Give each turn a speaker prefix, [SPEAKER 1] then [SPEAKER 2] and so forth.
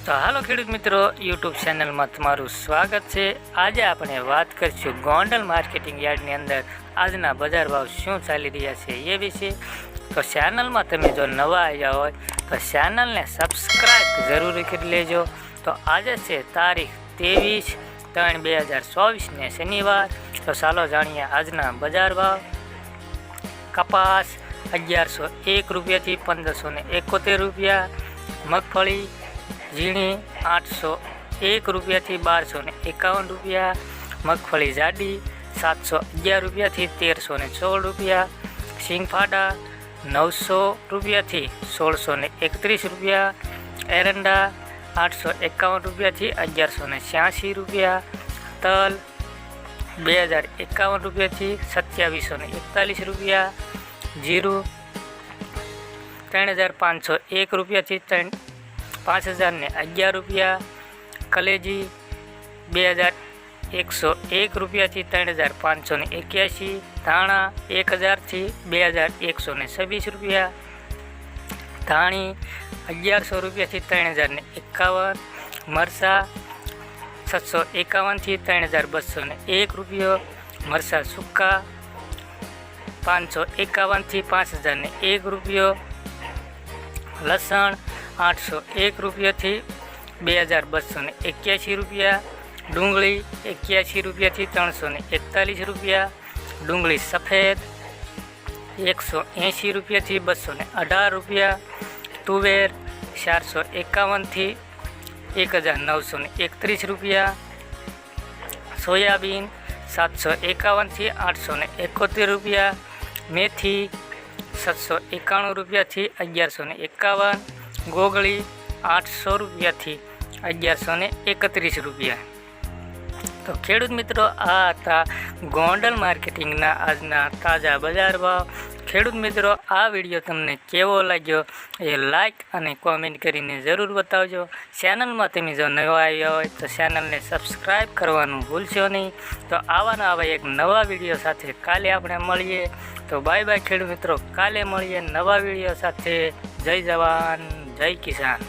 [SPEAKER 1] તો હાલો ખેડૂત મિત્રો, યુટ્યુબ ચેનલમાં તમારું સ્વાગત છે। આજે આપણે વાત કરીશું ગોંડલ માર્કેટિંગ યાર્ડની અંદર આજના બજાર ભાવ શું ચાલી રહ્યા છે એ વિશે। તો ચેનલમાં તમે જો નવા આવ્યા હોય તો ચેનલને સબસ્ક્રાઈબ જરૂર કરી લેજો। તો આજે છે તારીખ 23/3/2024 ને શનિવાર। તો ચાલો જાણીએ આજના બજાર ભાવ। કપાસ 1101 રૂપિયાથી 1571 રૂપિયા, મગફળી ઝીણી 801 રૂપિયાથી 1251 રૂપિયા, મગફળી જાડી 711 રૂપિયાથી 1316 રૂપિયા, સિંગફાડા 900 રૂપિયાથી 1631 રૂપિયા, એરંડા 851 રૂપિયાથી 1186 રૂપિયા, તલ 2051 રૂપિયાથી 2741 રૂપિયા, જીરું 3501 રૂપિયાથી 5011 રૂપિયા, કલેજી 2101 રૂપિયાથી 3581, ધાણા 1000થી 2126 રૂપિયા, ધાણી 1100 રૂપિયાથી 3051, મરચાં 751થી 3201 રૂપિયો, મરચાં સૂકા 551થી 5001 રૂપિયો, લસણ 801 રૂપિયાથી 2281 રૂપિયા, ડુંગળી 81 રૂપિયાથી 341 રૂપિયા, ડુંગળી સફેદ 180 રૂપિયાથી 218 રૂપિયા, તુવેર 451થી 1931 રૂપિયા, સોયાબીન 751થી 871 રૂપિયા, મેથી 791 રૂપિયાથી 1151, ગોગળી 800 રૂપિયાથી 1131 રૂપિયા। તો ખેડૂત મિત્રો, આ હતા ગોંડલ માર્કેટિંગના આજના તાજા બજાર ભાવ। ખેડૂત મિત્રો, આ વિડીયો તમને કેવો લાગ્યો એ લાઈક અને કોમેન્ટ કરીને જરૂર બતાવજો। ચેનલમાં તમે જો નવા આવ્યા હોય તો ચેનલને સબસ્ક્રાઈબ કરવાનું ભૂલશો નહીં। તો આવા એક નવા વિડીયો સાથે કાલે આપણે મળીએ। તો બાય બાય ખેડૂત મિત્રો, કાલે મળીએ નવા વિડીયો સાથે। જય જવાન, જય કિસાન।